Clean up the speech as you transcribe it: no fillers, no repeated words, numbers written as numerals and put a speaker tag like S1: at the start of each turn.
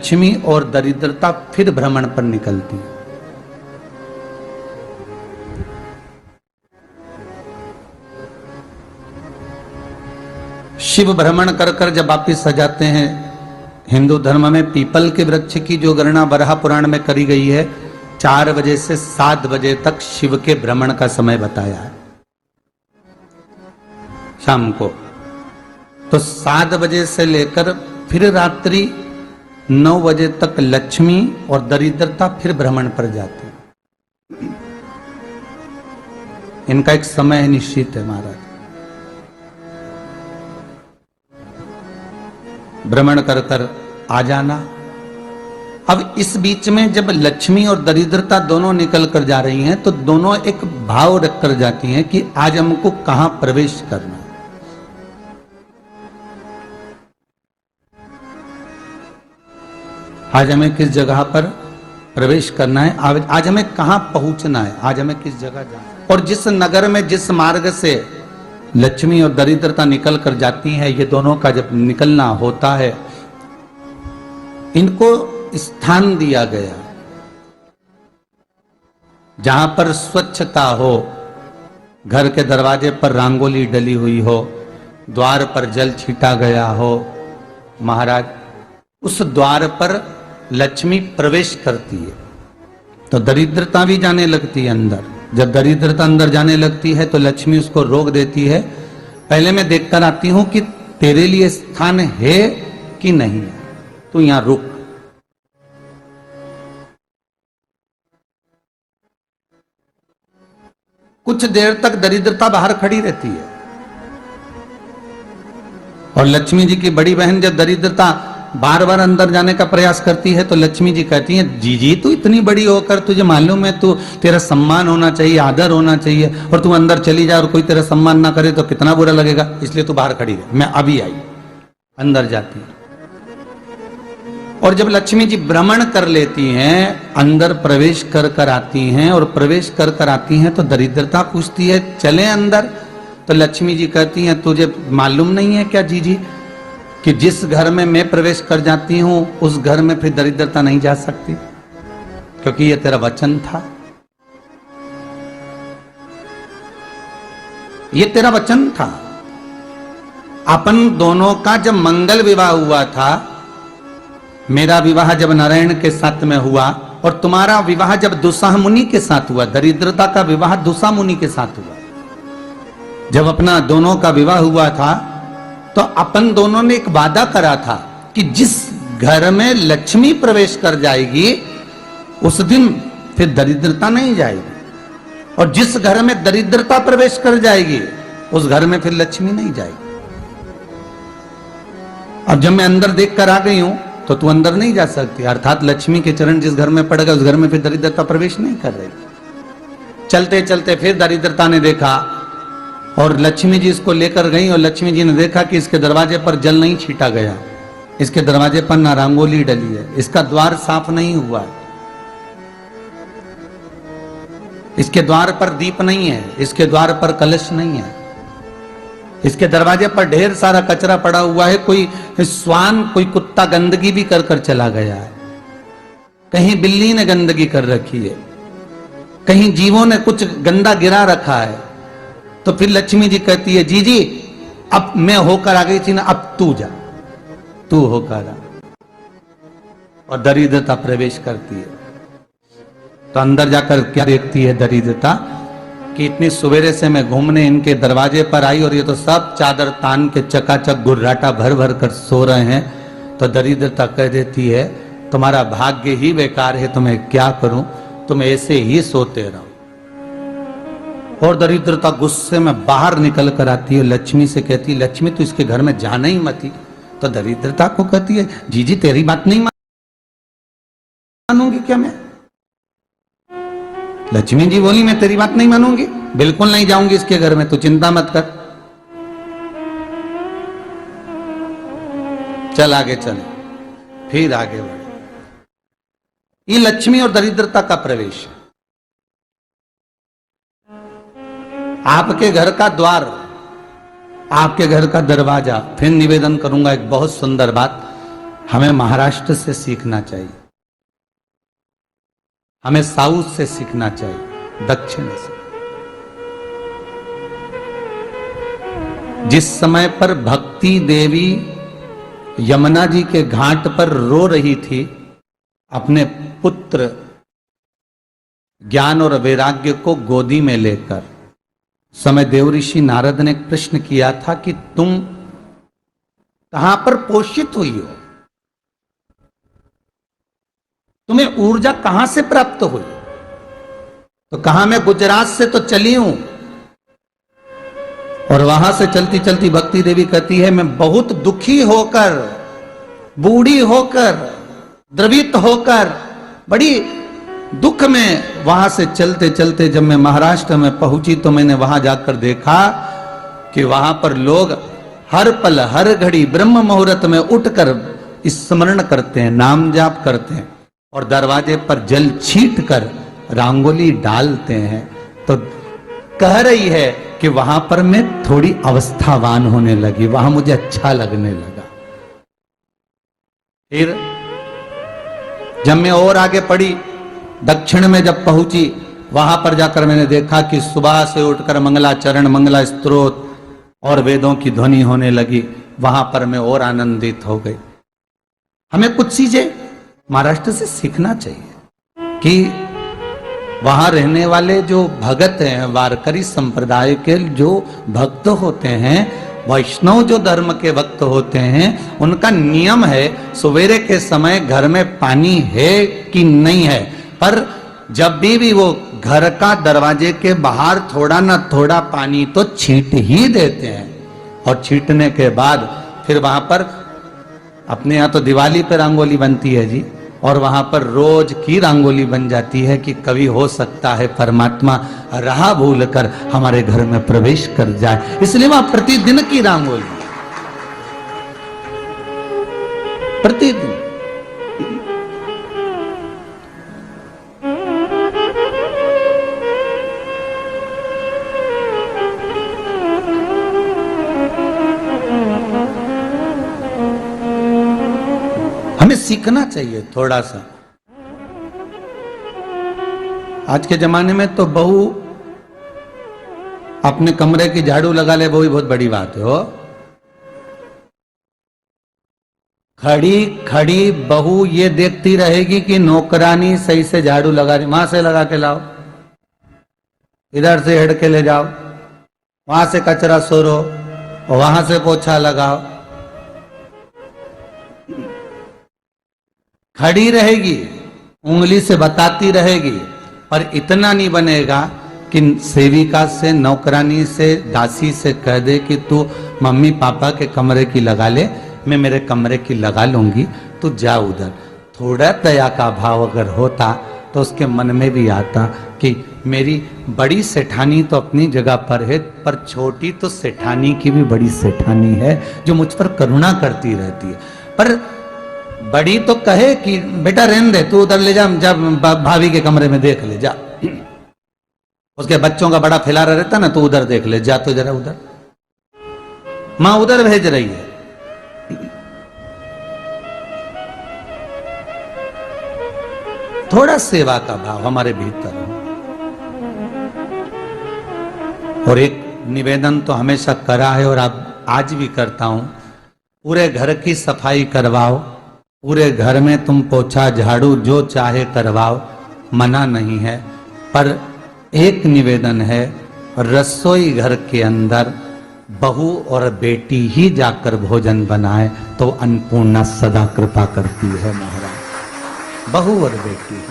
S1: लक्ष्मी और दरिद्रता फिर भ्रमण पर निकलती है। शिव भ्रमण कर कर जब वापिस आ जाते हैं, हिंदू धर्म में पीपल के वृक्ष की जो गणना वराह पुराण में करी गई है, 4 बजे से 7 बजे तक शिव के भ्रमण का समय बताया है शाम को। तो 7 बजे से लेकर फिर रात्रि 9 बजे तक लक्ष्मी और दरिद्रता फिर भ्रमण पर जाती है। इनका एक समय निश्चित है महाराज। भ्रमण कर कर आ जाना। अब इस बीच में जब लक्ष्मी और दरिद्रता दोनों निकल कर जा रही हैं, तो दोनों एक भाव रख कर जाती हैं कि आज हमको कहां प्रवेश करना है। आज हमें किस जगह पर प्रवेश करना है, आज हमें कहां पहुंचना है, आज हमें किस जगह जाना है। और जिस नगर में जिस मार्ग से लक्ष्मी और दरिद्रता निकल कर जाती हैं, ये दोनों का जब निकलना होता है, इनको स्थान दिया गया जहां पर स्वच्छता हो, घर के दरवाजे पर रंगोली डली हुई हो, द्वार पर जल छीटा गया हो। महाराज, उस द्वार पर लक्ष्मी प्रवेश करती है तो दरिद्रता भी जाने लगती है अंदर। जब दरिद्रता अंदर जाने लगती है तो लक्ष्मी उसको रोक देती है, पहले मैं देखकर आती हूं कि तेरे लिए स्थान है कि नहीं है, तू यहां रुक। कुछ देर तक दरिद्रता बाहर खड़ी रहती है और लक्ष्मी जी की बड़ी बहन जब दरिद्रता बार बार अंदर जाने का प्रयास करती है तो लक्ष्मी जी कहती हैं, जीजी तू इतनी बड़ी होकर तुझे मालूम है, तू तेरा सम्मान होना चाहिए, आदर होना चाहिए, और तू अंदर चली जा और कोई तेरा सम्मान ना करे तो कितना बुरा लगेगा, इसलिए तू बाहर खड़ी रहे। मैं अभी आई। अंदर जाती है और जब लक्ष्मी जी भ्रमण कर लेती हैं, अंदर प्रवेश कर कर आती हैं, और प्रवेश कर कर आती हैं तो दरिद्रता पूछती है चले अंदर। तो लक्ष्मी जी कहती हैं, तुझे मालूम नहीं है क्या जीजी कि जिस घर में मैं प्रवेश कर जाती हूं उस घर में फिर दरिद्रता नहीं जा सकती, क्योंकि ये तेरा वचन था, ये तेरा वचन था। अपन दोनों का जब मंगल विवाह हुआ था, मेरा विवाह जब नारायण के साथ में हुआ और तुम्हारा विवाह जब दुसाह मुनि के साथ हुआ, दरिद्रता का विवाह दुसा मुनि के साथ हुआ। जब अपना दोनों का विवाह हुआ था तो अपन दोनों ने एक वादा करा था कि जिस घर में लक्ष्मी प्रवेश कर जाएगी उस दिन फिर दरिद्रता नहीं जाएगी, और जिस घर में दरिद्रता प्रवेश कर जाएगी उस घर में फिर लक्ष्मी नहीं जाएगी। अब जब मैं अंदर देख कर आ गई हूं तो तू अंदर नहीं जा सकती, अर्थात लक्ष्मी के चरण जिस घर में पड़ गए उस घर में फिर दरिद्रता प्रवेश नहीं कर रही। चलते चलते फिर दरिद्रता ने देखा और लक्ष्मी जी इसको लेकर गई, और लक्ष्मी जी ने देखा कि इसके दरवाजे पर जल नहीं छीटा गया, इसके दरवाजे पर ना रंगोली डली है, इसका द्वार साफ नहीं हुआ है, इसके द्वार पर दीप नहीं है, इसके द्वार पर कलश नहीं है, इसके दरवाजे पर ढेर सारा कचरा पड़ा हुआ है, कोई श्वान कोई कुत्ता गंदगी भी कर कर चला गया है, कहीं बिल्ली ने गंदगी कर रखी है, कहीं जीवों ने कुछ गंदा गिरा रखा है। तो फिर लक्ष्मी जी कहती है, जी जी अब मैं होकर आ गई थी ना, अब तू जा, तू होकर आ। और दरिद्रता प्रवेश करती है। तो अंदर जाकर क्या देखती है दरिद्रता कि इतनी सवेरे से मैं घूमने इनके दरवाजे पर आई और ये तो सब चादर तान के चकाचक गुर्राटा भर भर कर सो रहे हैं। तो दरिद्रता कह देती है, तुम्हारा भाग्य ही बेकार है, तुम्हें क्या करूं, तुम ऐसे ही सोते रहो। और दरिद्रता गुस्से में बाहर निकल कर आती है, लक्ष्मी से कहती है, लक्ष्मी तू इसके घर में जाना ही मत। तो दरिद्रता को कहती है, जीजी तेरी बात नहीं मानूंगी क्या मैं? लक्ष्मी जी बोली, मैं तेरी बात नहीं मानूंगी, बिल्कुल नहीं जाऊंगी इसके घर में, तू चिंता मत कर, चल आगे चल। फिर आगे बढ़े। ये लक्ष्मी और दरिद्रता का प्रवेश। आपके घर का द्वार, आपके घर का दरवाजा। फिर निवेदन करूंगा एक बहुत सुंदर बात, हमें महाराष्ट्र से सीखना चाहिए, हमें साउथ से सीखना चाहिए, दक्षिण से। जिस समय पर भक्ति देवी यमुना जी के घाट पर रो रही थी, अपने पुत्र ज्ञान और वैराग्य को गोदी में लेकर, समय देवऋषि नारद ने प्रश्न किया था कि तुम कहां पर पोषित हुई हो, तुम्हें ऊर्जा कहां से प्राप्त हुई? तो कहा मैं गुजरात से तो चली हूं। और वहां से चलती चलती भक्ति देवी कहती है, मैं बहुत दुखी होकर, बूढ़ी होकर, द्रवित होकर, बड़ी दुख में वहां से चलते चलते जब मैं महाराष्ट्र में पहुंची तो मैंने वहां जाकर देखा कि वहां पर लोग हर पल हर घड़ी ब्रह्म मुहूर्त में उठकर स्मरण करते हैं, नाम जाप करते हैं और दरवाजे पर जल छीट कर रंगोली डालते हैं। तो कह रही है कि वहां पर मैं थोड़ी अवस्थावान होने लगी, वहां मुझे अच्छा लगने लगा। फिर जब मैं और आगे पढ़ी, दक्षिण में जब पहुंची, वहां पर जाकर मैंने देखा कि सुबह से उठकर मंगलाचरण, मंगला स्तोत्र और वेदों की ध्वनि होने लगी। वहां पर मैं और आनंदित हो गई। हमें कुछ चीजें महाराष्ट्र से सीखना चाहिए कि वहां रहने वाले जो भगत हैं, वारकरी संप्रदाय के जो भक्त होते हैं, वैष्णव जो धर्म के भक्त होते हैं, उनका नियम है सवेरे के समय घर में पानी है कि नहीं है, पर जब भी वो घर का दरवाजे के बाहर थोड़ा ना थोड़ा पानी तो छींट ही देते हैं। और छींटने के बाद फिर वहां पर अपने यहाँ तो दिवाली पे रंगोली बनती है जी, और वहां पर रोज की रंगोली बन जाती है कि कभी हो सकता है परमात्मा राह भूल कर हमारे घर में प्रवेश कर जाए, इसलिए वहां प्रतिदिन की रंगोली, प्रतिदिन। हमें सीखना चाहिए थोड़ा सा। आज के जमाने में तो बहू अपने कमरे की झाड़ू लगा ले, वो भी बहुत बड़ी बात है हो। खड़ी खड़ी बहू ये देखती रहेगी कि नौकरानी सही से झाड़ू लगा रही, वहां से लगा के लाओ, इधर से हेड के ले जाओ, वहां से कचरा सोरो, वहां से पोछा लगाओ। खड़ी रहेगी, उंगली से बताती रहेगी, पर इतना नहीं बनेगा कि सेविका से, नौकरानी से, दासी से कह दे कि तू मम्मी पापा के कमरे की लगा ले, मैं मेरे कमरे की लगा लूंगी, तू जा उधर। थोड़ा दया का भाव अगर होता तो उसके मन में भी आता कि मेरी बड़ी सेठानी तो अपनी जगह पर है, पर छोटी तो सेठानी की भी बड़ी सेठानी है जो मुझ पर करुणा करती रहती है। पर बड़ी तो कहे कि बेटा रहने दे, तू उधर ले जा, जब भाभी के कमरे में देख ले जा, उसके बच्चों का बड़ा फैलारा रहता ना, तो उधर देख ले जा, तो जरा उधर, मां उधर भेज रही है। थोड़ा सेवा का भाव हमारे भीतर हो। और एक निवेदन तो हमेशा करा है और अब आज भी करता हूं, पूरे घर की सफाई करवाओ, पूरे घर में तुम पोछा झाड़ू जो चाहे करवाओ, मना नहीं है, पर एक निवेदन है, रसोई घर के अंदर बहू और बेटी ही जाकर भोजन बनाए तो अन्नपूर्णा सदा कृपा करती है महाराज। बहू और बेटी ही।